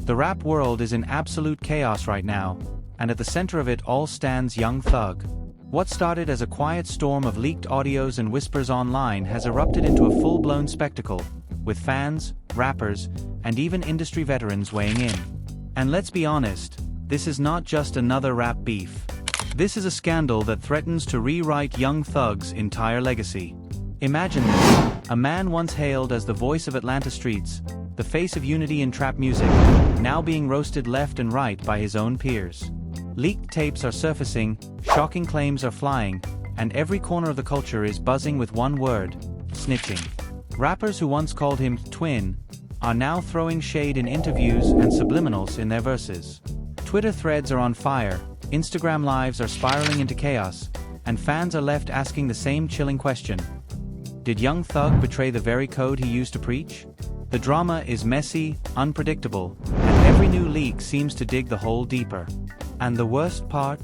The rap world is in absolute chaos right now, and at the center of it all stands Young Thug. What started as a quiet storm of leaked audios and whispers online has erupted into a full-blown spectacle, with fans, rappers, and even industry veterans weighing in. And let's be honest, this is not just another rap beef. This is a scandal that threatens to rewrite Young Thug's entire legacy. Imagine this: a man once hailed as the voice of Atlanta streets, the face of unity in trap music, now being roasted left and right by his own peers. Leaked tapes are surfacing, shocking claims are flying, and every corner of the culture is buzzing with one word: snitching. Rappers who once called him twin are now throwing shade in interviews and subliminals in their verses. Twitter threads are on fire, Instagram lives are spiraling into chaos, and fans are left asking the same chilling question: did Young Thug betray the very code he used to preach? The drama is messy, unpredictable, and every new leak seems to dig the hole deeper. And the worst part?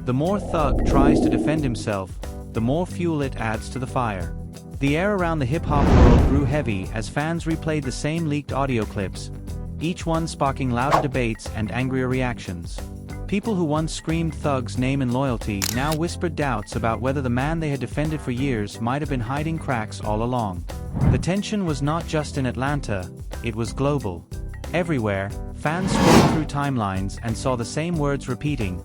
The more Thug tries to defend himself, the more fuel it adds to the fire. The air around the hip-hop world grew heavy as fans replayed the same leaked audio clips, each one sparking louder debates and angrier reactions. People who once screamed Thug's name and loyalty now whispered doubts about whether the man they had defended for years might have been hiding cracks all along. The tension was not just in Atlanta, it was global. Everywhere, fans scrolled through timelines and saw the same words repeating: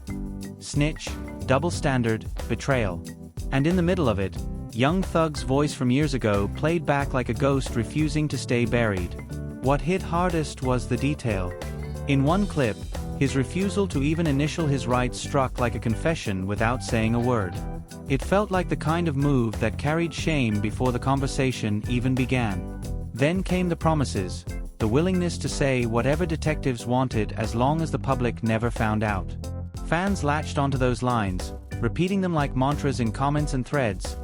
snitch, double standard, betrayal. And in the middle of it, Young Thug's voice from years ago played back like a ghost refusing to stay buried. What hit hardest was the detail. In one clip, his refusal to even initial his rights struck like a confession without saying a word. It felt like the kind of move that carried shame before the conversation even began. Then came the promises, the willingness to say whatever detectives wanted as long as the public never found out. Fans latched onto those lines, repeating them like mantras in comments and threads,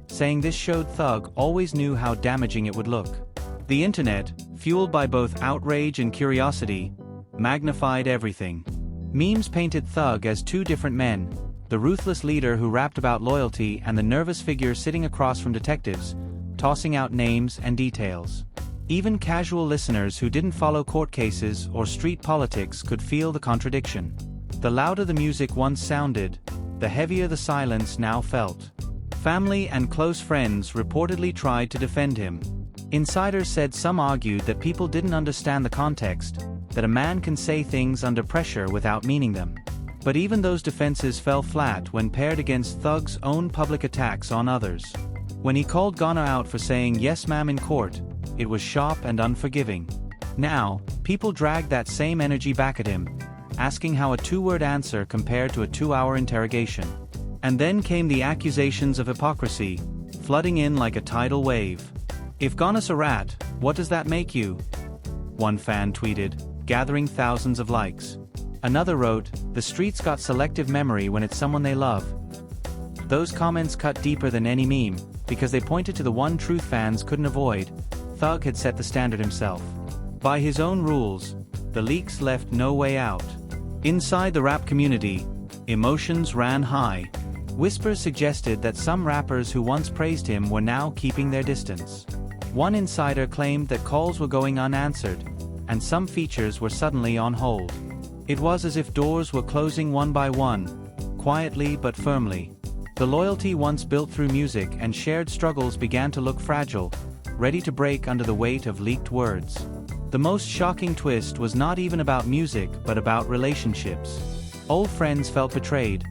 saying this showed Thug always knew how damaging it would look. The internet, fueled by both outrage and curiosity, magnified everything. Memes painted Thug as two different men, the ruthless leader who rapped about loyalty and the nervous figure sitting across from detectives, tossing out names and details. Even casual listeners who didn't follow court cases or street politics could feel the contradiction. The louder the music once sounded, the heavier the silence now felt. Family and close friends reportedly tried to defend him. Insiders said some argued that people didn't understand the context, that a man can say things under pressure without meaning them. But even those defenses fell flat when paired against Thug's own public attacks on others. When he called Gunna out for saying "yes ma'am" in court, it was sharp and unforgiving. Now, people dragged that same energy back at him, asking how a two-word answer compared to a 2-hour interrogation. And then came the accusations of hypocrisy, flooding in like a tidal wave. "If Gunna's a rat, what does that make you?" one fan tweeted, gathering thousands of likes. Another wrote, "The streets got selective memory when it's someone they love." Those comments cut deeper than any meme, because they pointed to the one truth fans couldn't avoid: Thug had set the standard himself. By his own rules, the leaks left no way out. Inside the rap community, emotions ran high. Whispers suggested that some rappers who once praised him were now keeping their distance. One insider claimed that calls were going unanswered, and some features were suddenly on hold. It was as if doors were closing one by one, quietly but firmly. The loyalty once built through music and shared struggles began to look fragile, ready to break under the weight of leaked words. The most shocking twist was not even about music but about relationships. Old friends felt betrayed,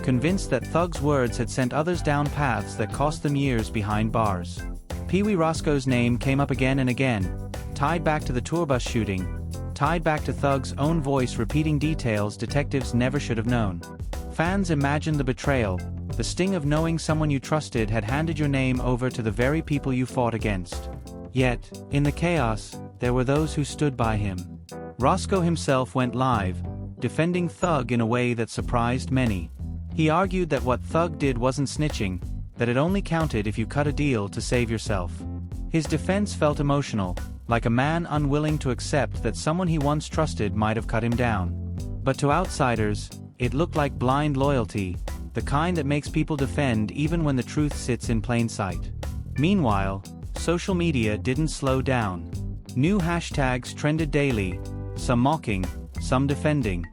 convinced that Thug's words had sent others down paths that cost them years behind bars. Pee Wee Roscoe's name came up again and again, tied back to the tour bus shooting, tied back to Thug's own voice repeating details detectives never should have known. Fans imagined the betrayal, the sting of knowing someone you trusted had handed your name over to the very people you fought against. Yet, in the chaos, there were those who stood by him. Roscoe himself went live, defending Thug in a way that surprised many. He argued that what Thug did wasn't snitching, that it only counted if you cut a deal to save yourself. His defense felt emotional, like a man unwilling to accept that someone he once trusted might have cut him down. But to outsiders, it looked like blind loyalty, the kind that makes people defend even when the truth sits in plain sight. Meanwhile, social media didn't slow down. New hashtags trended daily, some mocking, some defending.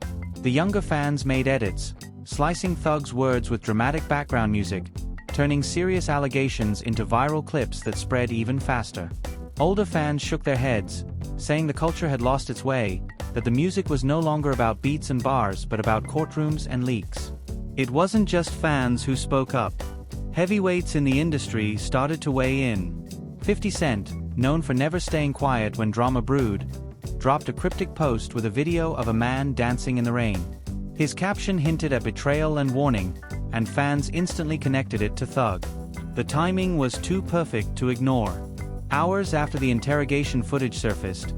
The younger fans made edits, slicing Thug's words with dramatic background music, turning serious allegations into viral clips that spread even faster. Older fans shook their heads, saying the culture had lost its way, that the music was no longer about beats and bars but about courtrooms and leaks. It wasn't just fans who spoke up. Heavyweights in the industry started to weigh in. 50 Cent, known for never staying quiet when drama brewed, dropped a cryptic post with a video of a man dancing in the rain. His caption hinted at betrayal and warning, and fans instantly connected it to Thug. The timing was too perfect to ignore. Hours after the interrogation footage surfaced,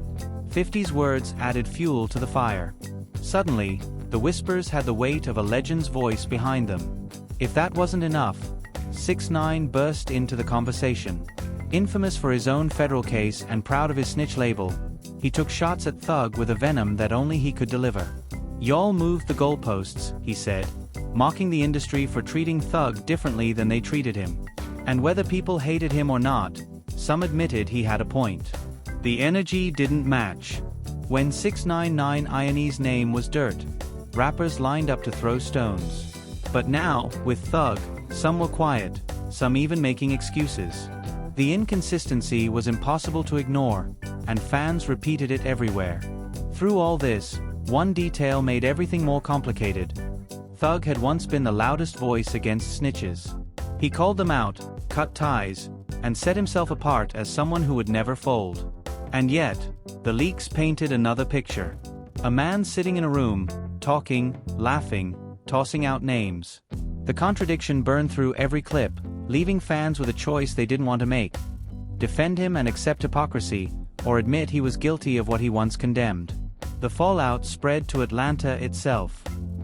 50's words added fuel to the fire. Suddenly, the whispers had the weight of a legend's voice behind them. If that wasn't enough, 6ix9ine burst into the conversation. Infamous for his own federal case and proud of his snitch label, he took shots at Thug with a venom that only he could deliver. "Y'all moved the goalposts," he said, mocking the industry for treating Thug differently than they treated him. And whether people hated him or not, some admitted he had a point. The energy didn't match. When 6ix9ine Ironies' name was dirt, rappers lined up to throw stones. But now, with Thug, some were quiet, some even making excuses. The inconsistency was impossible to ignore, and fans repeated it everywhere. Through all this, one detail made everything more complicated. Thug had once been the loudest voice against snitches. He called them out, cut ties, and set himself apart as someone who would never fold. And yet, the leaks painted another picture. A man sitting in a room, talking, laughing, tossing out names. The contradiction burned through every clip, leaving fans with a choice they didn't want to make: defend him and accept hypocrisy, or admit he was guilty of what he once condemned. The fallout spread to Atlanta itself.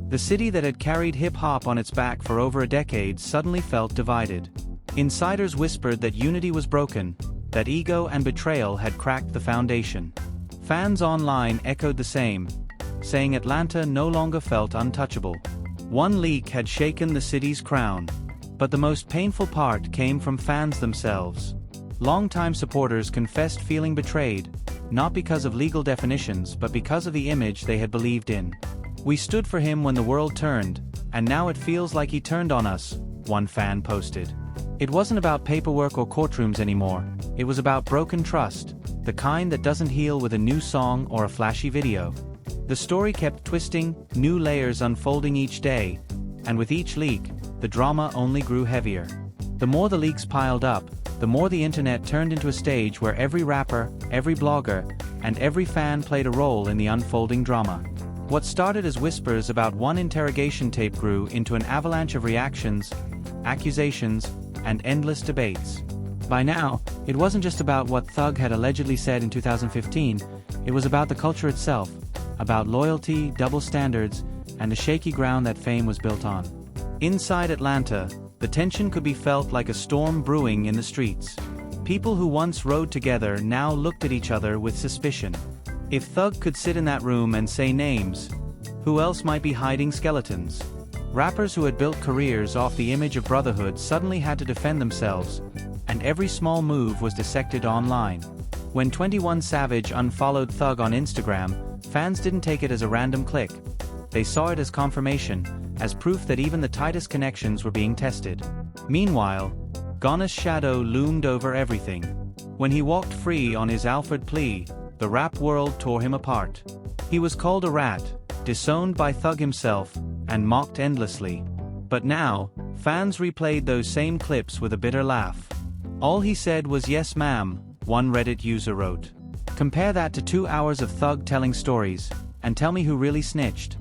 The city that had carried hip-hop on its back for over a decade suddenly felt divided. Insiders whispered that unity was broken, that ego and betrayal had cracked the foundation. Fans online echoed the same, saying Atlanta no longer felt untouchable. One leak had shaken the city's crown. But the most painful part came from fans themselves. Longtime supporters confessed feeling betrayed, not because of legal definitions but because of the image they had believed in. "We stood for him when the world turned, and now it feels like he turned on us," one fan posted. It wasn't about paperwork or courtrooms anymore, it was about broken trust, the kind that doesn't heal with a new song or a flashy video. The story kept twisting, new layers unfolding each day, and with each leak, the drama only grew heavier. The more the leaks piled up, the more the internet turned into a stage where every rapper, every blogger, and every fan played a role in the unfolding drama. What started as whispers about one interrogation tape grew into an avalanche of reactions, accusations, and endless debates. By now, it wasn't just about what Thug had allegedly said in 2015, it was about the culture itself, about loyalty, double standards, and the shaky ground that fame was built on. Inside Atlanta, the tension could be felt like a storm brewing in the streets. People who once rode together now looked at each other with suspicion. If Thug could sit in that room and say names, who else might be hiding skeletons? Rappers who had built careers off the image of brotherhood suddenly had to defend themselves, and every small move was dissected online. When 21 Savage unfollowed Thug on Instagram, fans didn't take it as a random click. They saw it as confirmation, as proof that even the tightest connections were being tested. Meanwhile, Gunna's shadow loomed over everything. When he walked free on his Alfred plea, the rap world tore him apart. He was called a rat, disowned by Thug himself, and mocked endlessly. But now, fans replayed those same clips with a bitter laugh. "All he said was yes ma'am," one Reddit user wrote. Compare that to 2 hours of Thug telling stories, and tell me who really snitched.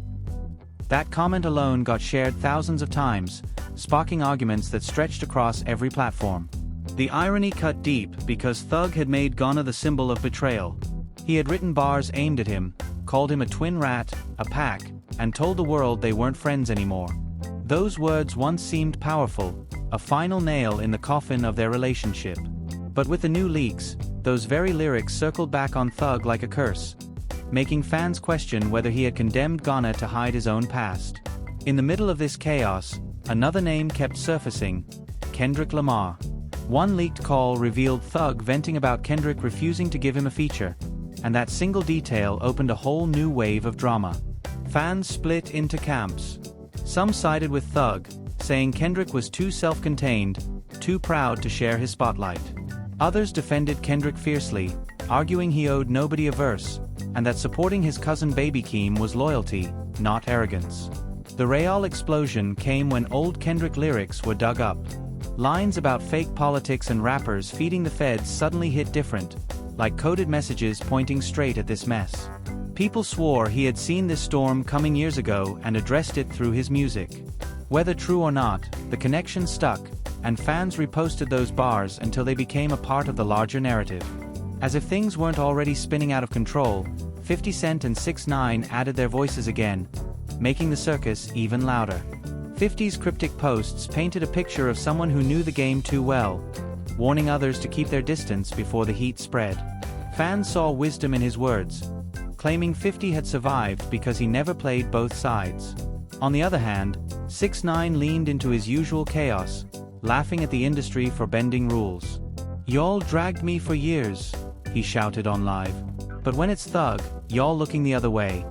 That comment alone got shared thousands of times, sparking arguments that stretched across every platform. The irony cut deep because Thug had made Gunna the symbol of betrayal. He had written bars aimed at him, called him a twin rat, a pack, and told the world they weren't friends anymore. Those words once seemed powerful, a final nail in the coffin of their relationship. But with the new leaks, those very lyrics circled back on Thug like a curse, making fans question whether he had condemned Gunna to hide his own past. In the middle of this chaos, another name kept surfacing: Kendrick Lamar. One leaked call revealed Thug venting about Kendrick refusing to give him a feature, and that single detail opened a whole new wave of drama. Fans split into camps. Some sided with Thug, saying Kendrick was too self-contained, too proud to share his spotlight. Others defended Kendrick fiercely, arguing he owed nobody a verse, and that supporting his cousin Baby Keem was loyalty, not arrogance. The Real explosion came when old Kendrick lyrics were dug up. Lines about fake politics and rappers feeding the feds suddenly hit different, like coded messages pointing straight at this mess. People swore he had seen this storm coming years ago and addressed it through his music. Whether true or not, the connection stuck, and fans reposted those bars until they became a part of the larger narrative. As if things weren't already spinning out of control, 50 Cent and 6ix9ine added their voices again, making the circus even louder. 50's cryptic posts painted a picture of someone who knew the game too well, warning others to keep their distance before the heat spread. Fans saw wisdom in his words, claiming 50 had survived because he never played both sides. On the other hand, 6ix9ine leaned into his usual chaos, laughing at the industry for bending rules. "Y'all dragged me for years," he shouted on live. "But when it's Thug, y'all looking the other way."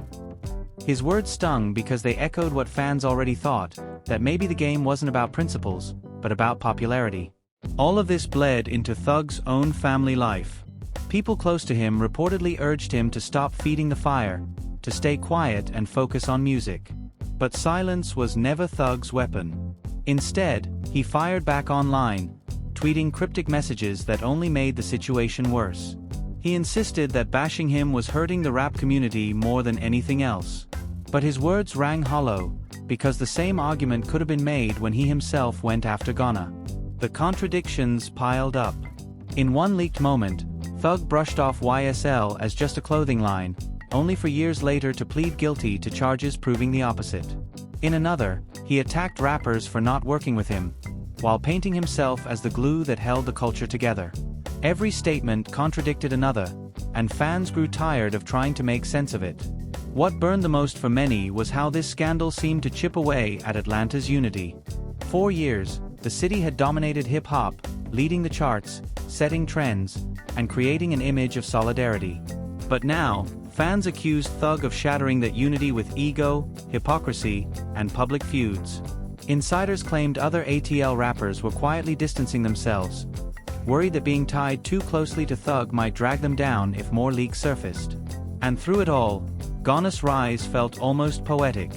His words stung because they echoed what fans already thought, that maybe the game wasn't about principles, but about popularity. All of this bled into Thug's own family life. People close to him reportedly urged him to stop feeding the fire, to stay quiet and focus on music. But silence was never Thug's weapon. Instead, he fired back online, tweeting cryptic messages that only made the situation worse. He insisted that bashing him was hurting the rap community more than anything else. But his words rang hollow, because the same argument could have been made when he himself went after Gunna. The contradictions piled up. In one leaked moment, Thug brushed off YSL as just a clothing line, only for years later to plead guilty to charges proving the opposite. In another, he attacked rappers for not working with him, while painting himself as the glue that held the culture together. Every statement contradicted another, and fans grew tired of trying to make sense of it. What burned the most for many was how this scandal seemed to chip away at Atlanta's unity. For years, the city had dominated hip-hop, leading the charts, setting trends, and creating an image of solidarity. But now, fans accused Thug of shattering that unity with ego, hypocrisy, and public feuds. Insiders claimed other ATL rappers were quietly distancing themselves, worried that being tied too closely to Thug might drag them down if more leaks surfaced. And through it all, Gunna's rise felt almost poetic.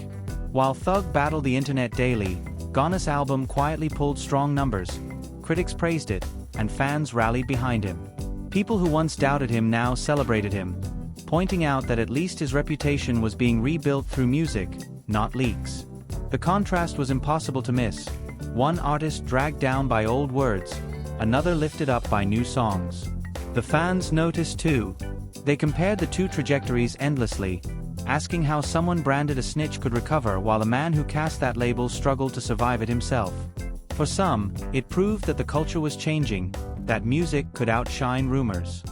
While Thug battled the internet daily, Gunna's album quietly pulled strong numbers. Critics praised it, and fans rallied behind him. People who once doubted him now celebrated him, pointing out that at least his reputation was being rebuilt through music, not leaks. The contrast was impossible to miss. One artist dragged down by old words, another lifted up by new songs. The fans noticed too. They compared the two trajectories endlessly, asking how someone branded a snitch could recover while a man who cast that label struggled to survive it himself. For some, it proved that the culture was changing, that music could outshine rumors.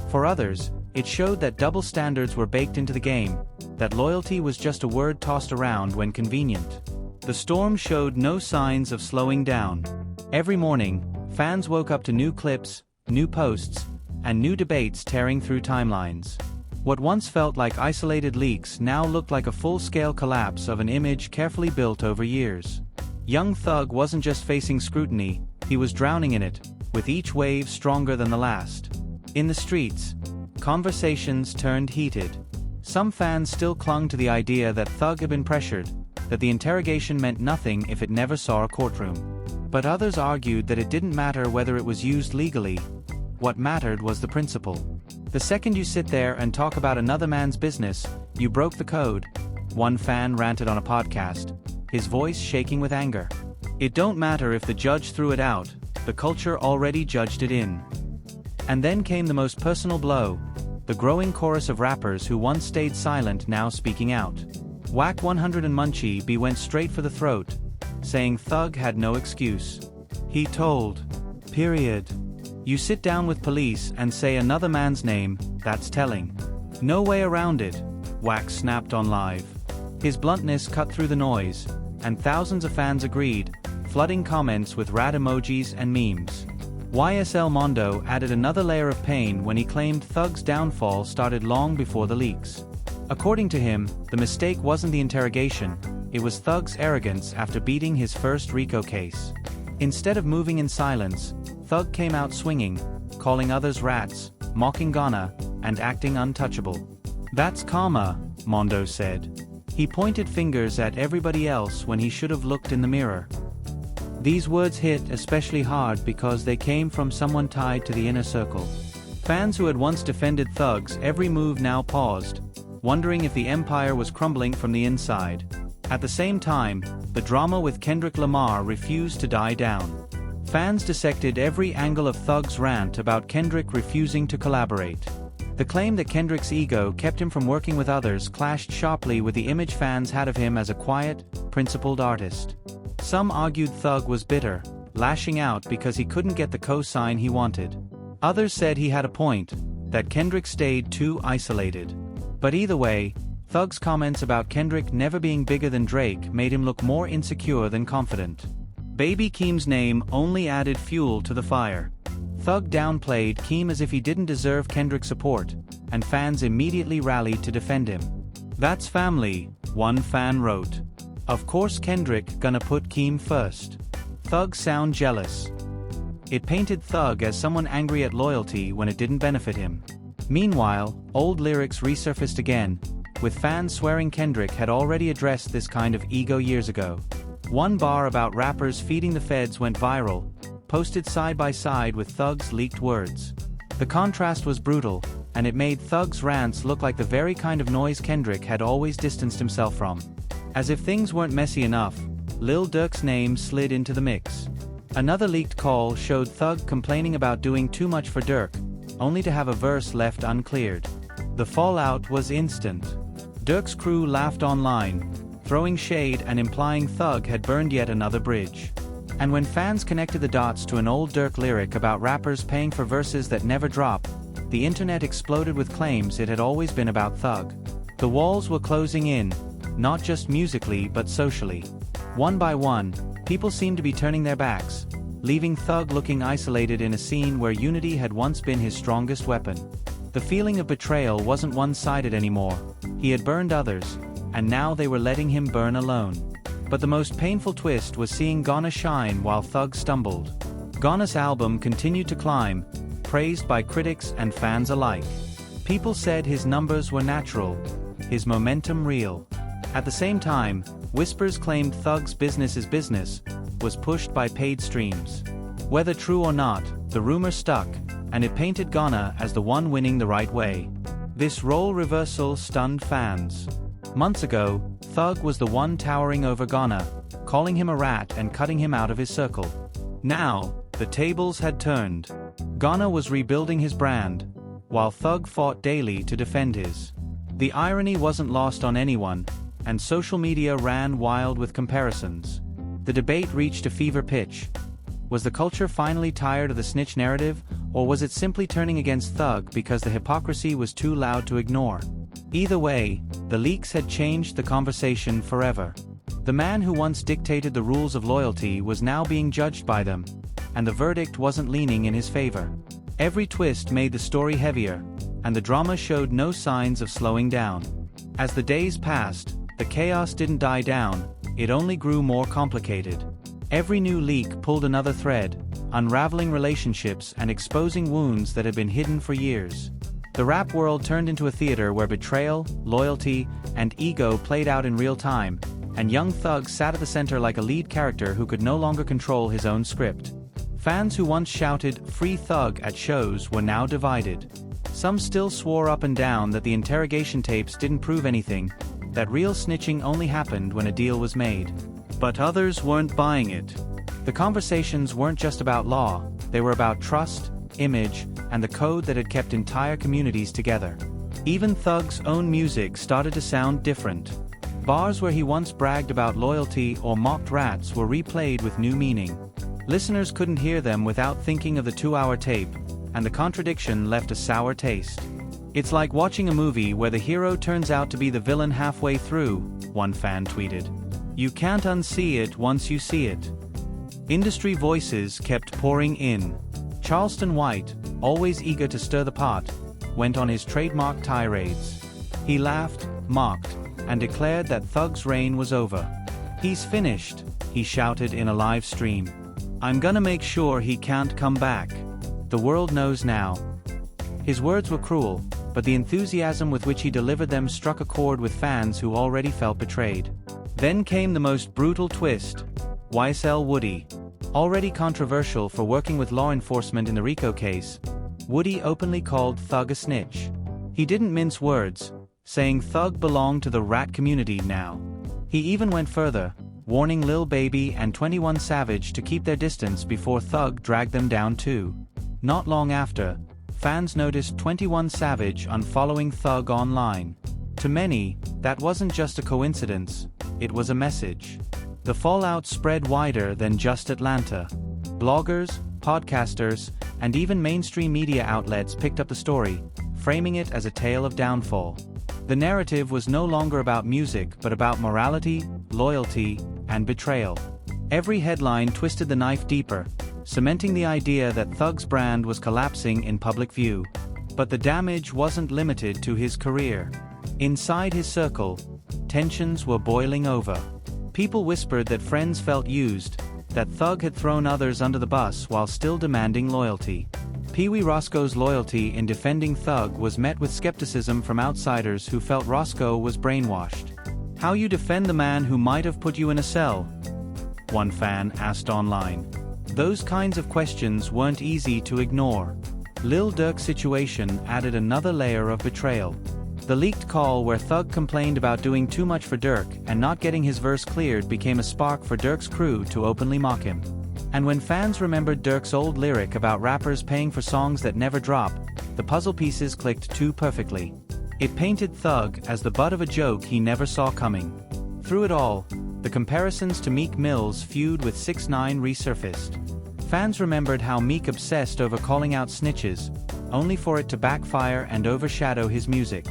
For others, it showed that double standards were baked into the game, that loyalty was just a word tossed around when convenient. The storm showed no signs of slowing down. Every morning, fans woke up to new clips, new posts, and new debates tearing through timelines. What once felt like isolated leaks now looked like a full-scale collapse of an image carefully built over years. Young Thug wasn't just facing scrutiny, he was drowning in it, with each wave stronger than the last. In the streets, conversations turned heated. Some fans still clung to the idea that Thug had been pressured, that the interrogation meant nothing if it never saw a courtroom. But others argued that it didn't matter whether it was used legally. What mattered was the principle. The second you sit there and talk about another man's business, you broke the code, one fan ranted on a podcast, his voice shaking with anger. It don't matter if the judge threw it out, the culture already judged it in. And then came the most personal blow, the growing chorus of rappers who once stayed silent now speaking out. Whack 100 and Munchie B went straight for the throat, saying Thug had no excuse. He told. Period. You sit down with police and say another man's name, that's telling. No way around it, Whack snapped on live. His bluntness cut through the noise, and thousands of fans agreed, flooding comments with rad emojis and memes. YSL Mondo added another layer of pain when he claimed Thug's downfall started long before the leaks. According to him, the mistake wasn't the interrogation, it was Thug's arrogance after beating his first RICO case. Instead of moving in silence, Thug came out swinging, calling others rats, mocking Gunna, and acting untouchable. "That's karma," Mondo said. He pointed fingers at everybody else when he should have looked in the mirror. These words hit especially hard because they came from someone tied to the inner circle. Fans who had once defended Thug's every move now paused, wondering if the empire was crumbling from the inside. At the same time, the drama with Kendrick Lamar refused to die down. Fans dissected every angle of Thug's rant about Kendrick refusing to collaborate. The claim that Kendrick's ego kept him from working with others clashed sharply with the image fans had of him as a quiet, principled artist. Some argued Thug was bitter, lashing out because he couldn't get the co-sign he wanted. Others said he had a point, that Kendrick stayed too isolated. But either way, Thug's comments about Kendrick never being bigger than Drake made him look more insecure than confident. Baby Keem's name only added fuel to the fire. Thug downplayed Keem as if he didn't deserve Kendrick's support, and fans immediately rallied to defend him. "That's family," one fan wrote. "Of course Kendrick gonna put Keem first. Thug sound jealous." It painted Thug as someone angry at loyalty when it didn't benefit him. Meanwhile, old lyrics resurfaced again, with fans swearing Kendrick had already addressed this kind of ego years ago. One bar about rappers feeding the feds went viral, posted side by side with Thug's leaked words. The contrast was brutal, and it made Thug's rants look like the very kind of noise Kendrick had always distanced himself from. As if things weren't messy enough, Lil Durk's name slid into the mix. Another leaked call showed Thug complaining about doing too much for Durk, only to have a verse left uncleared. The fallout was instant. Durk's crew laughed online, throwing shade and implying Thug had burned yet another bridge. And when fans connected the dots to an old Durk lyric about rappers paying for verses that never drop, the internet exploded with claims it had always been about Thug. The walls were closing in, not just musically but socially. One by one, people seemed to be turning their backs, leaving Thug looking isolated in a scene where unity had once been his strongest weapon. The feeling of betrayal wasn't one-sided anymore. He had burned others, and now they were letting him burn alone. But the most painful twist was seeing Gunna shine while Thug stumbled. Gunna's album continued to climb, praised by critics and fans alike. People said his numbers were natural, his momentum real. At the same time, whispers claimed Thug's business is business was pushed by paid streams. Whether true or not, the rumor stuck, and it painted Gunna as the one winning the right way. This role reversal stunned fans. Months ago, Thug was the one towering over Gunna, calling him a rat and cutting him out of his circle. Now, the tables had turned. Gunna was rebuilding his brand, while Thug fought daily to defend his. The irony wasn't lost on anyone, and social media ran wild with comparisons. The debate reached a fever pitch. Was the culture finally tired of the snitch narrative, or was it simply turning against Thug because the hypocrisy was too loud to ignore? Either way, the leaks had changed the conversation forever. The man who once dictated the rules of loyalty was now being judged by them, and the verdict wasn't leaning in his favor. Every twist made the story heavier, and the drama showed no signs of slowing down. As the days passed, the chaos didn't die down, it only grew more complicated. Every new leak pulled another thread, unraveling relationships and exposing wounds that had been hidden for years. The rap world turned into a theater where betrayal, loyalty, and ego played out in real time, and young Thug sat at the center like a lead character who could no longer control his own script. Fans who once shouted "Free Thug" at shows were now divided. Some still swore up and down that the interrogation tapes didn't prove anything, that real snitching only happened when a deal was made. But others weren't buying it. The conversations weren't just about law, they were about trust, image, and the code that had kept entire communities together. Even Thug's own music started to sound different. Bars where he once bragged about loyalty or mocked rats were replayed with new meaning. Listeners couldn't hear them without thinking of the 2-hour tape, and the contradiction left a sour taste. It's like watching a movie where the hero turns out to be the villain halfway through, one fan tweeted. You can't unsee it once you see it. Industry voices kept pouring in. Charleston White, always eager to stir the pot, went on his trademark tirades. He laughed, mocked, and declared that Thug's reign was over. "He's finished," he shouted in a live stream. "I'm gonna make sure he can't come back. The world knows now." His words were cruel, but the enthusiasm with which he delivered them struck a chord with fans who already felt betrayed. Then came the most brutal twist. YSL Woody. Already controversial for working with law enforcement in the RICO case, Woody openly called Thug a snitch. He didn't mince words, saying Thug belonged to the rat community now. He even went further, warning Lil Baby and 21 Savage to keep their distance before Thug dragged them down too. Not long after, fans noticed 21 Savage unfollowing Thug online. To many, that wasn't just a coincidence, it was a message. The fallout spread wider than just Atlanta. Bloggers, podcasters, and even mainstream media outlets picked up the story, framing it as a tale of downfall. The narrative was no longer about music but about morality, loyalty, and betrayal. Every headline twisted the knife deeper, cementing the idea that Thug's brand was collapsing in public view. But the damage wasn't limited to his career. Inside his circle, tensions were boiling over. People whispered that friends felt used, that Thug had thrown others under the bus while still demanding loyalty. Pee Wee Roscoe's loyalty in defending Thug was met with skepticism from outsiders who felt Roscoe was brainwashed. "How you defend the man who might have put you in a cell?" one fan asked online. Those kinds of questions weren't easy to ignore. Lil Durk's situation added another layer of betrayal. The leaked call where Thug complained about doing too much for Durk and not getting his verse cleared became a spark for Durk's crew to openly mock him. And when fans remembered Durk's old lyric about rappers paying for songs that never drop, the puzzle pieces clicked too perfectly. It painted Thug as the butt of a joke he never saw coming. Through it all, the comparisons to Meek Mill's feud with 6ix9ine resurfaced. Fans remembered how Meek obsessed over calling out snitches, only for it to backfire and overshadow his music.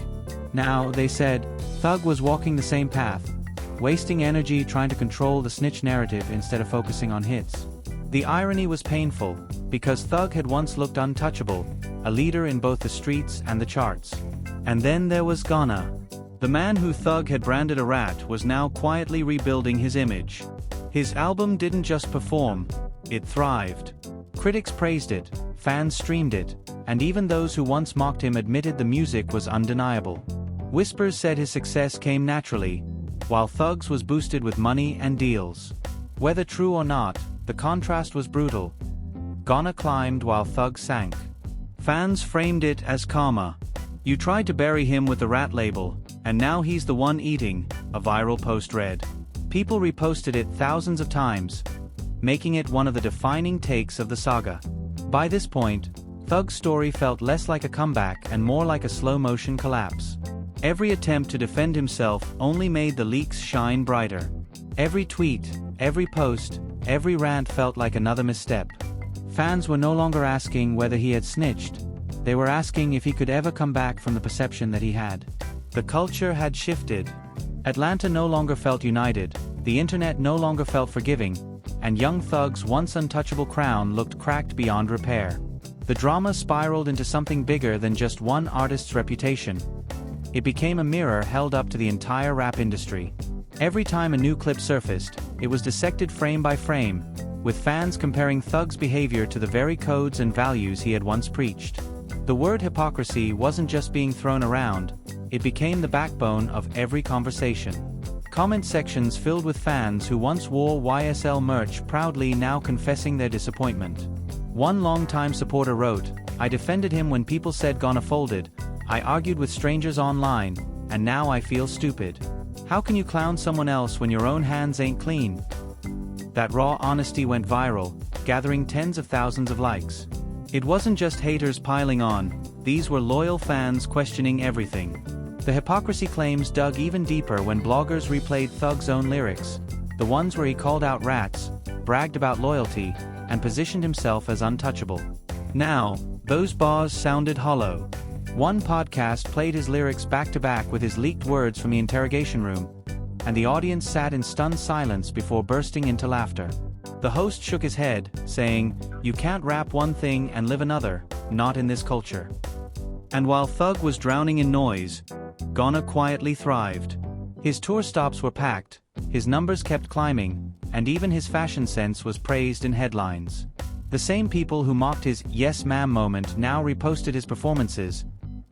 Now, they said, Thug was walking the same path, wasting energy trying to control the snitch narrative instead of focusing on hits. The irony was painful, because Thug had once looked untouchable, a leader in both the streets and the charts. And then there was Gunna. The man who Thug had branded a rat was now quietly rebuilding his image. His album didn't just perform, it thrived. Critics praised it, fans streamed it, and even those who once mocked him admitted the music was undeniable. Whispers said his success came naturally, while Thug's was boosted with money and deals. Whether true or not, the contrast was brutal. Gunna climbed while Thug sank. Fans framed it as karma. "You tried to bury him with the rat label, and now he's the one eating," a viral post read. People reposted it thousands of times, making it one of the defining takes of the saga. By this point, Thug's story felt less like a comeback and more like a slow-motion collapse. Every attempt to defend himself only made the leaks shine brighter. Every tweet, every post, every rant felt like another misstep. Fans were no longer asking whether he had snitched. They were asking if he could ever come back from the perception that he had. The culture had shifted. Atlanta no longer felt united, the internet no longer felt forgiving, and young Thug's once untouchable crown looked cracked beyond repair. The drama spiraled into something bigger than just one artist's reputation. It became a mirror held up to the entire rap industry. Every time a new clip surfaced, it was dissected frame by frame, with fans comparing Thug's behavior to the very codes and values he had once preached. The word hypocrisy wasn't just being thrown around, it became the backbone of every conversation. Comment sections filled with fans who once wore YSL merch proudly now confessing their disappointment. One longtime supporter wrote, "I defended him when people said Gunna folded, I argued with strangers online, and now I feel stupid. How can you clown someone else when your own hands ain't clean?" That raw honesty went viral, gathering tens of thousands of likes. It wasn't just haters piling on, these were loyal fans questioning everything. The hypocrisy claims dug even deeper when bloggers replayed Thug's own lyrics, the ones where he called out rats, bragged about loyalty, and positioned himself as untouchable. Now, those bars sounded hollow. One podcast played his lyrics back-to-back with his leaked words from the interrogation room, and the audience sat in stunned silence before bursting into laughter. The host shook his head, saying, "You can't rap one thing and live another, not in this culture." And while Thug was drowning in noise, Gunna quietly thrived. His tour stops were packed, his numbers kept climbing, and even his fashion sense was praised in headlines. The same people who mocked his "yes ma'am" moment now reposted his performances,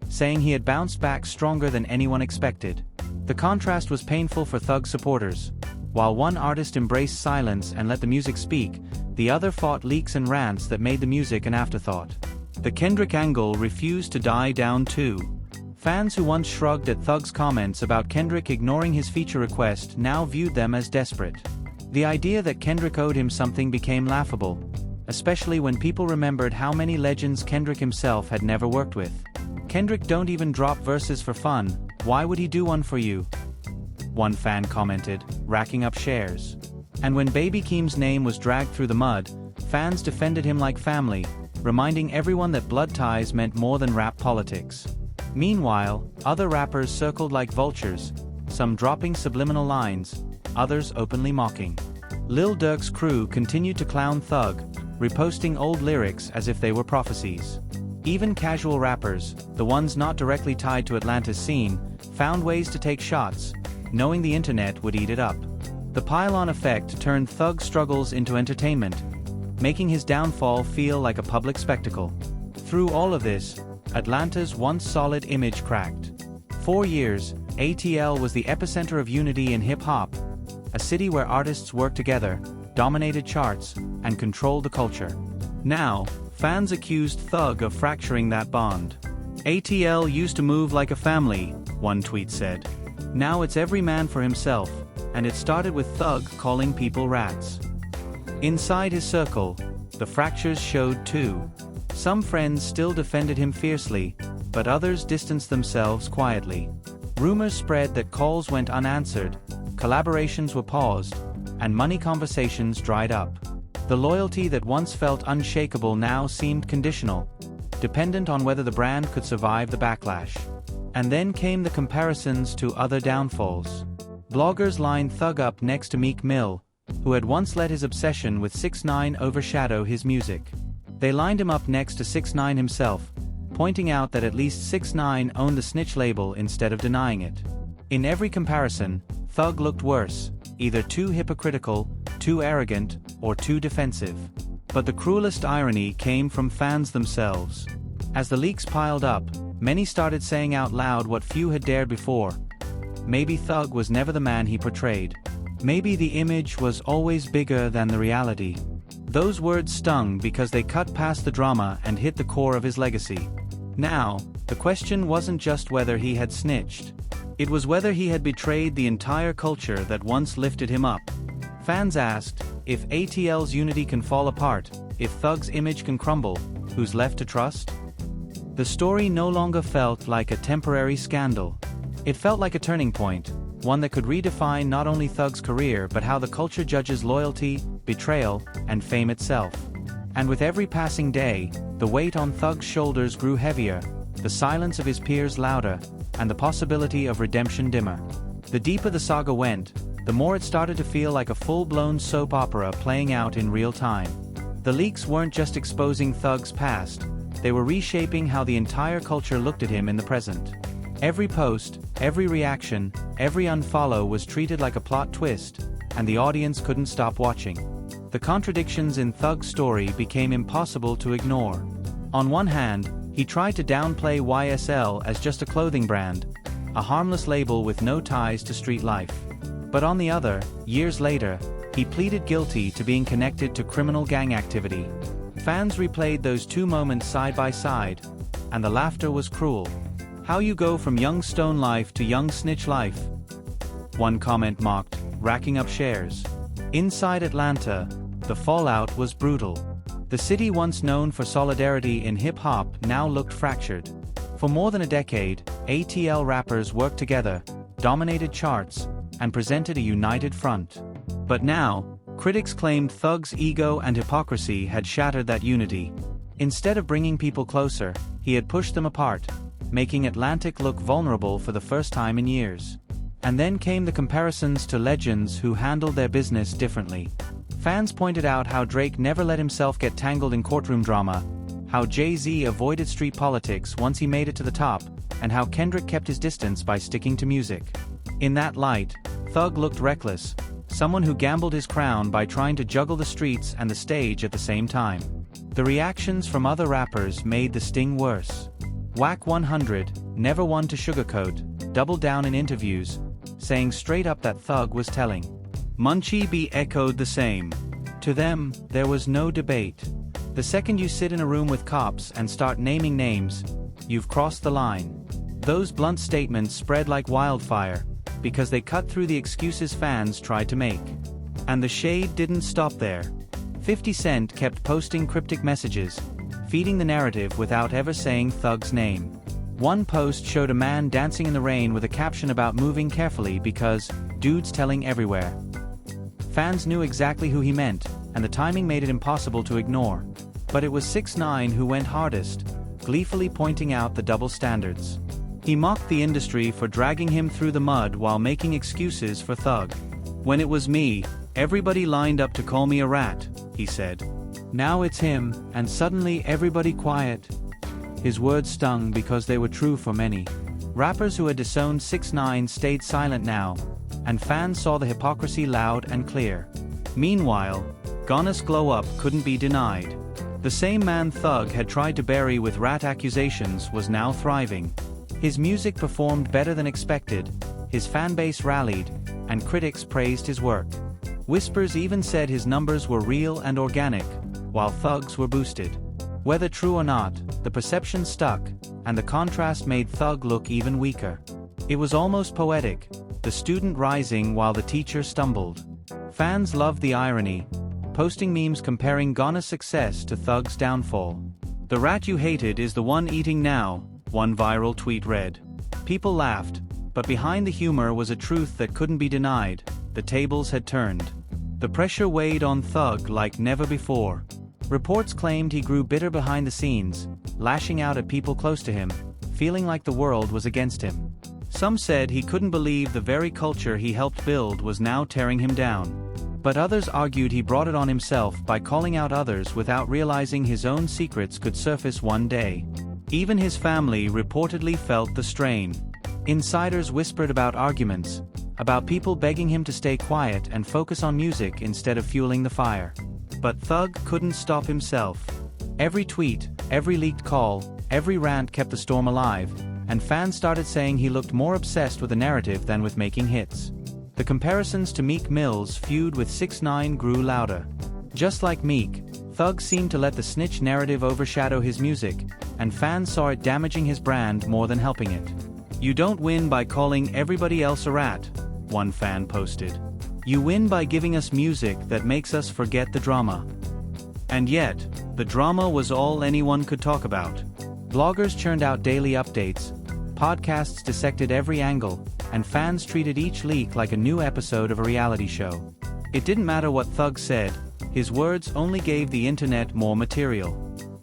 saying he had bounced back stronger than anyone expected. The contrast was painful for Thug supporters. While one artist embraced silence and let the music speak, the other fought leaks and rants that made the music an afterthought. The Kendrick angle refused to die down too. Fans who once shrugged at Thug's comments about Kendrick ignoring his feature request now viewed them as desperate. The idea that Kendrick owed him something became laughable, especially when people remembered how many legends Kendrick himself had never worked with. "Kendrick don't even drop verses for fun, why would he do one for you?" one fan commented, racking up shares. And when Baby Keem's name was dragged through the mud, fans defended him like family, reminding everyone that blood ties meant more than rap politics. Meanwhile, other rappers circled like vultures, some dropping subliminal lines, others openly mocking. Lil Durk's crew continued to clown Thug, reposting old lyrics as if they were prophecies. Even casual rappers, the ones not directly tied to Atlanta's scene, found ways to take shots, knowing the internet would eat it up. The pile-on effect turned Thug's struggles into entertainment, making his downfall feel like a public spectacle. Through all of this, Atlanta's once solid image cracked. 4 years, ATL was the epicenter of unity in hip-hop, a city where artists worked together, dominated charts, and controlled the culture. Now, fans accused Thug of fracturing that bond. "ATL used to move like a family," one tweet said. "Now it's every man for himself, and it started with Thug calling people rats." Inside his circle, the fractures showed too. Some friends still defended him fiercely, but others distanced themselves quietly. Rumors spread that calls went unanswered, collaborations were paused, and money conversations dried up. The loyalty that once felt unshakable now seemed conditional, dependent on whether the brand could survive the backlash. And then came the comparisons to other downfalls. Bloggers lined Thug up next to Meek Mill, who had once let his obsession with 6ix9ine overshadow his music. They lined him up next to 6ix9ine himself, pointing out that at least 6ix9ine owned the Snitch label instead of denying it. In every comparison, Thug looked worse, either too hypocritical, too arrogant, or too defensive. But the cruelest irony came from fans themselves. As the leaks piled up, many started saying out loud what few had dared before. Maybe Thug was never the man he portrayed. Maybe the image was always bigger than the reality. Those words stung because they cut past the drama and hit the core of his legacy. Now, the question wasn't just whether he had snitched. It was whether he had betrayed the entire culture that once lifted him up. Fans asked, if ATL's unity can fall apart, if Thug's image can crumble, who's left to trust? The story no longer felt like a temporary scandal. It felt like a turning point, one that could redefine not only Thug's career but how the culture judges loyalty, betrayal, and fame itself. And with every passing day, the weight on Thug's shoulders grew heavier, the silence of his peers louder, and the possibility of redemption dimmer. The deeper the saga went, the more it started to feel like a full-blown soap opera playing out in real time. The leaks weren't just exposing Thug's past, they were reshaping how the entire culture looked at him in the present. Every post, every reaction, every unfollow was treated like a plot twist, and the audience couldn't stop watching. The contradictions in Thug's story became impossible to ignore. On one hand, he tried to downplay YSL as just a clothing brand, a harmless label with no ties to street life. But on the other, years later, he pleaded guilty to being connected to criminal gang activity. Fans replayed those two moments side by side, and the laughter was cruel. How you go from young Stone life to young Snitch life? One comment mocked, racking up shares. Inside Atlanta, the fallout was brutal. The city once known for solidarity in hip-hop now looked fractured. For more than a decade, ATL rappers worked together, dominated charts, and presented a united front. But now, critics claimed Thug's ego and hypocrisy had shattered that unity. Instead of bringing people closer, he had pushed them apart, making Atlantic look vulnerable for the first time in years. And then came the comparisons to legends who handled their business differently. Fans pointed out how Drake never let himself get tangled in courtroom drama, how Jay-Z avoided street politics once he made it to the top, and how Kendrick kept his distance by sticking to music. In that light, Thug looked reckless, someone who gambled his crown by trying to juggle the streets and the stage at the same time. The reactions from other rappers made the sting worse. Whack 100, never one to sugarcoat, doubled down in interviews, saying straight up that Thug was telling. Munchie B echoed the same. To them, there was no debate. The second you sit in a room with cops and start naming names, you've crossed the line. Those blunt statements spread like wildfire, because they cut through the excuses fans tried to make. And the shade didn't stop there. 50 Cent kept posting cryptic messages, feeding the narrative without ever saying Thug's name. One post showed a man dancing in the rain with a caption about moving carefully because, dude's telling everywhere. Fans knew exactly who he meant, and the timing made it impossible to ignore. But it was 6ix9ine who went hardest, gleefully pointing out the double standards. He mocked the industry for dragging him through the mud while making excuses for Thug. When it was me, everybody lined up to call me a rat, he said. Now it's him, and suddenly everybody quiet. His words stung because they were true for many. Rappers who had disowned 6ix9ine stayed silent now, and fans saw the hypocrisy loud and clear. Meanwhile, Gunna's glow-up couldn't be denied. The same man Thug had tried to bury with rat accusations was now thriving. His music performed better than expected, his fanbase rallied, and critics praised his work. Whispers even said his numbers were real and organic, while Thug's were boosted. Whether true or not, the perception stuck, and the contrast made Thug look even weaker. It was almost poetic, the student rising while the teacher stumbled. Fans loved the irony, posting memes comparing Gunna's success to Thug's downfall. The rat you hated is the one eating now, one viral tweet read. People laughed, but behind the humor was a truth that couldn't be denied: the tables had turned. The pressure weighed on Thug like never before. Reports claimed he grew bitter behind the scenes, lashing out at people close to him, feeling like the world was against him. Some said he couldn't believe the very culture he helped build was now tearing him down. But others argued he brought it on himself by calling out others without realizing his own secrets could surface one day. Even his family reportedly felt the strain. Insiders whispered about arguments, about people begging him to stay quiet and focus on music instead of fueling the fire. But Thug couldn't stop himself. Every tweet, every leaked call, every rant kept the storm alive, and fans started saying he looked more obsessed with the narrative than with making hits. The comparisons to Meek Mill's feud with 6ix9ine grew louder. Just like Meek, Thug seemed to let the snitch narrative overshadow his music, and fans saw it damaging his brand more than helping it. "You don't win by calling everybody else a rat," one fan posted. "You win by giving us music that makes us forget the drama." And yet, the drama was all anyone could talk about. Bloggers churned out daily updates, podcasts dissected every angle, and fans treated each leak like a new episode of a reality show. It didn't matter what Thug said, his words only gave the internet more material.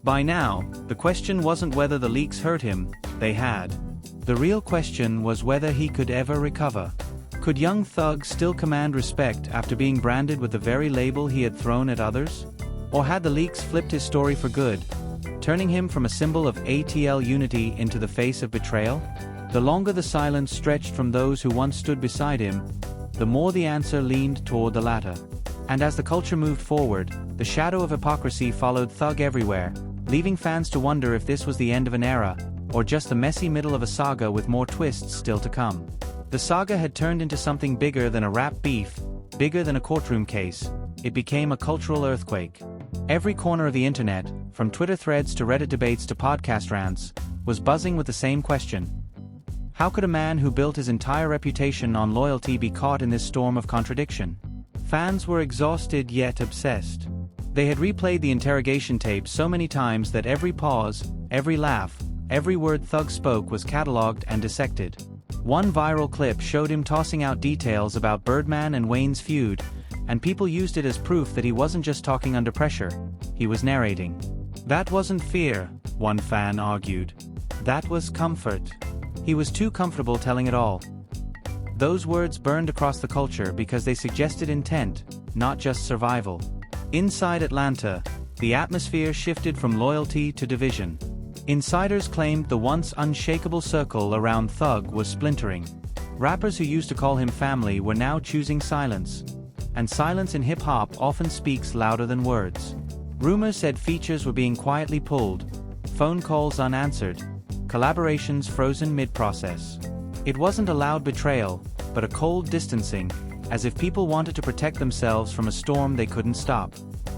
By now, the question wasn't whether the leaks hurt him, they had. The real question was whether he could ever recover. Could young Thug still command respect after being branded with the very label he had thrown at others? Or had the leaks flipped his story for good, turning him from a symbol of ATL unity into the face of betrayal? The longer the silence stretched from those who once stood beside him, the more the answer leaned toward the latter. And as the culture moved forward, the shadow of hypocrisy followed Thug everywhere, leaving fans to wonder if this was the end of an era, or just the messy middle of a saga with more twists still to come. The saga had turned into something bigger than a rap beef, bigger than a courtroom case. It became a cultural earthquake. Every corner of the internet, from Twitter threads to Reddit debates to podcast rants, was buzzing with the same question. How could a man who built his entire reputation on loyalty be caught in this storm of contradiction? Fans were exhausted yet obsessed. They had replayed the interrogation tape so many times that every pause, every laugh, every word Thug spoke was catalogued and dissected. One viral clip showed him tossing out details about Birdman and Wayne's feud, and people used it as proof that he wasn't just talking under pressure, he was narrating. That wasn't fear, one fan argued. That was comfort. He was too comfortable telling it all. Those words burned across the culture because they suggested intent, not just survival. Inside Atlanta, the atmosphere shifted from loyalty to division. Insiders claimed the once unshakable circle around Thug was splintering. Rappers who used to call him family were now choosing silence. And silence in hip-hop often speaks louder than words. Rumors said features were being quietly pulled, phone calls unanswered, collaborations frozen mid-process. It wasn't a loud betrayal, but a cold distancing, as if people wanted to protect themselves from a storm they couldn't stop.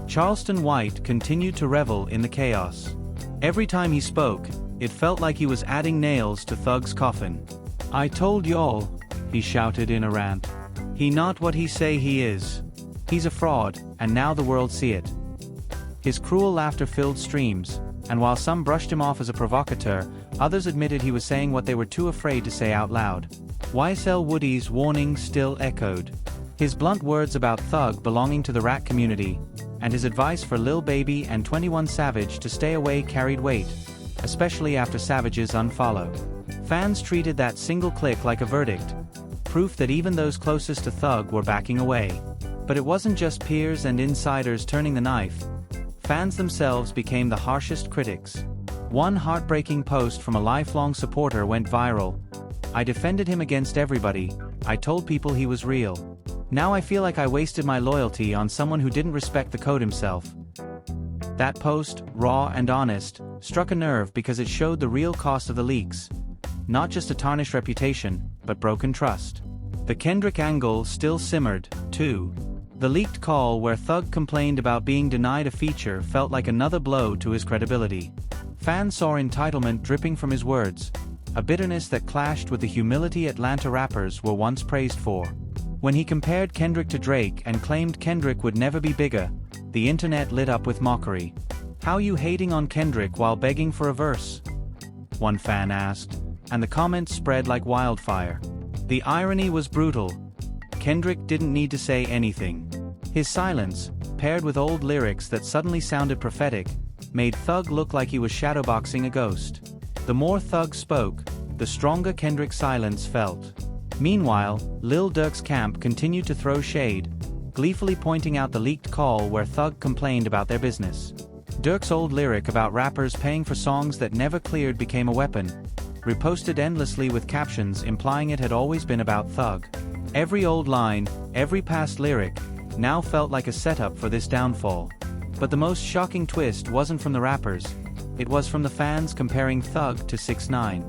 Charleston White continued to revel in the chaos. Every time he spoke, it felt like he was adding nails to Thug's coffin. "I told y'all," he shouted in a rant. "He not what he say he is. He's a fraud, and now the world see it." His cruel laughter filled streams, and while some brushed him off as a provocateur, others admitted he was saying what they were too afraid to say out loud. YSL Woody's warning still echoed. His blunt words about Thug belonging to the rat community, and his advice for Lil Baby and 21 Savage to stay away carried weight, especially after Savage's unfollow. Fans treated that single click like a verdict, proof that even those closest to Thug were backing away. But it wasn't just peers and insiders turning the knife. Fans themselves became the harshest critics. One heartbreaking post from a lifelong supporter went viral. "I defended him against everybody. I told people he was real. Now I feel like I wasted my loyalty on someone who didn't respect the code himself." That post, raw and honest, struck a nerve because it showed the real cost of the leaks. Not just a tarnished reputation, but broken trust. The Kendrick angle still simmered, too. The leaked call where Thug complained about being denied a feature felt like another blow to his credibility. Fans saw entitlement dripping from his words, a bitterness that clashed with the humility Atlanta rappers were once praised for. When he compared Kendrick to Drake and claimed Kendrick would never be bigger, the internet lit up with mockery. "How you hating on Kendrick while begging for a verse?" one fan asked, and the comments spread like wildfire. The irony was brutal. Kendrick didn't need to say anything. His silence, paired with old lyrics that suddenly sounded prophetic, made Thug look like he was shadowboxing a ghost. The more Thug spoke, the stronger Kendrick's silence felt. Meanwhile, Lil Durk's camp continued to throw shade, gleefully pointing out the leaked call where Thug complained about their business. Durk's old lyric about rappers paying for songs that never cleared became a weapon, reposted endlessly with captions implying it had always been about Thug. Every old line, every past lyric, now felt like a setup for this downfall. But the most shocking twist wasn't from the rappers, it was from the fans comparing Thug to 6ix9ine.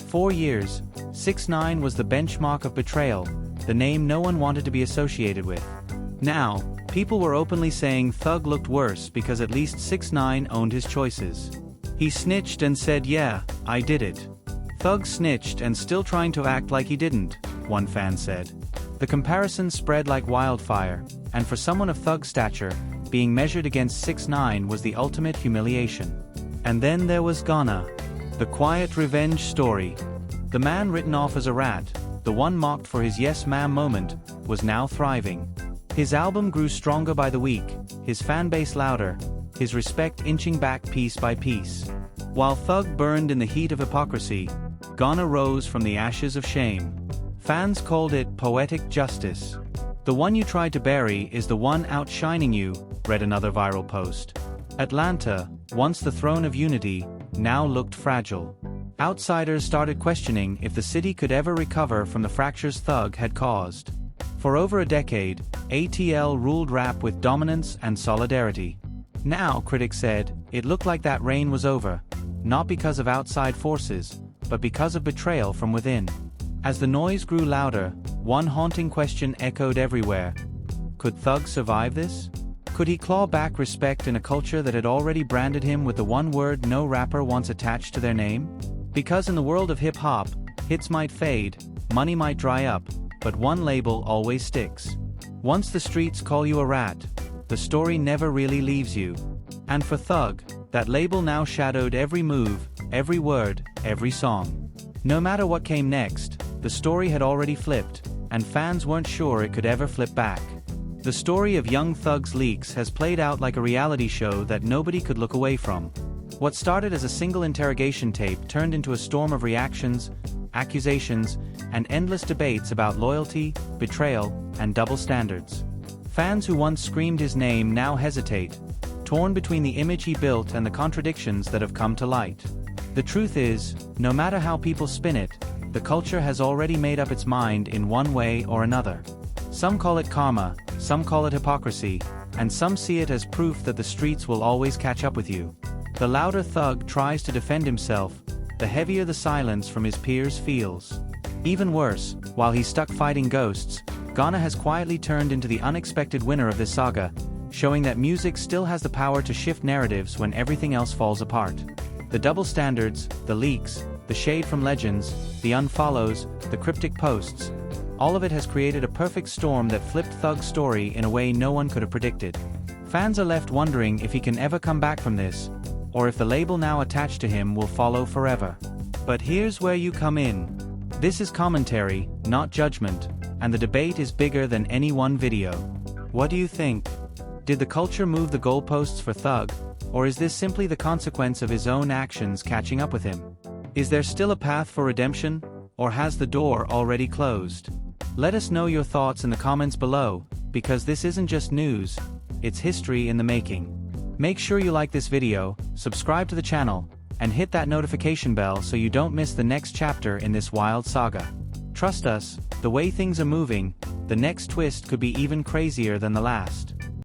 4 years, 6ix9ine was the benchmark of betrayal, the name no one wanted to be associated with. Now, people were openly saying Thug looked worse because at least 6ix9ine owned his choices. "He snitched and said yeah, I did it. Thug snitched and still trying to act like he didn't," one fan said. The comparison spread like wildfire, and for someone of Thug's stature, being measured against 6ix9ine was the ultimate humiliation. And then there was Gunna, the quiet revenge story. The man written off as a rat, the one mocked for his yes ma'am moment, was now thriving. His album grew stronger by the week, his fanbase louder, his respect inching back piece by piece. While Thug burned in the heat of hypocrisy, Gunna rose from the ashes of shame. Fans called it poetic justice. "The one you tried to bury is the one outshining you," read another viral post. Atlanta, once the throne of unity, now looked fragile. Outsiders started questioning if the city could ever recover from the fractures Thug had caused. For over a decade, ATL ruled rap with dominance and solidarity. Now, critics said, it looked like that reign was over, not because of outside forces, but because of betrayal from within. As the noise grew louder, one haunting question echoed everywhere. Could Thug survive this? Could he claw back respect in a culture that had already branded him with the one word no rapper wants attached to their name? Because in the world of hip-hop, hits might fade, money might dry up, but one label always sticks. Once the streets call you a rat, the story never really leaves you. And for Thug, that label now shadowed every move, every word, every song. No matter what came next, the story had already flipped, and fans weren't sure it could ever flip back. The story of young Thug's leaks has played out like a reality show that nobody could look away from. What started as a single interrogation tape turned into a storm of reactions, accusations, and endless debates about loyalty, betrayal, and double standards. Fans who once screamed his name now hesitate, torn between the image he built and the contradictions that have come to light. The truth is, no matter how people spin it, the culture has already made up its mind in one way or another. Some call it karma, some call it hypocrisy, and some see it as proof that the streets will always catch up with you. The louder thug tries to defend himself, the heavier the silence from his peers feels. Even worse, while he's stuck fighting ghosts, Gunna has quietly turned into the unexpected winner of this saga, showing that music still has the power to shift narratives when everything else falls apart. The double standards, the leaks, the shade from legends, the unfollows, the cryptic posts, all of it has created a perfect storm that flipped Thug's story in a way no one could have predicted. Fans are left wondering if he can ever come back from this, or if the label now attached to him will follow forever. But here's where you come in. This is commentary, not judgment, and the debate is bigger than any one video. What do you think? Did the culture move the goalposts for Thug, or is this simply the consequence of his own actions catching up with him? Is there still a path for redemption, or has the door already closed? Let us know your thoughts in the comments below, because this isn't just news, it's history in the making. Make sure you like this video, subscribe to the channel, and hit that notification bell so you don't miss the next chapter in this wild saga. Trust us, the way things are moving, the next twist could be even crazier than the last.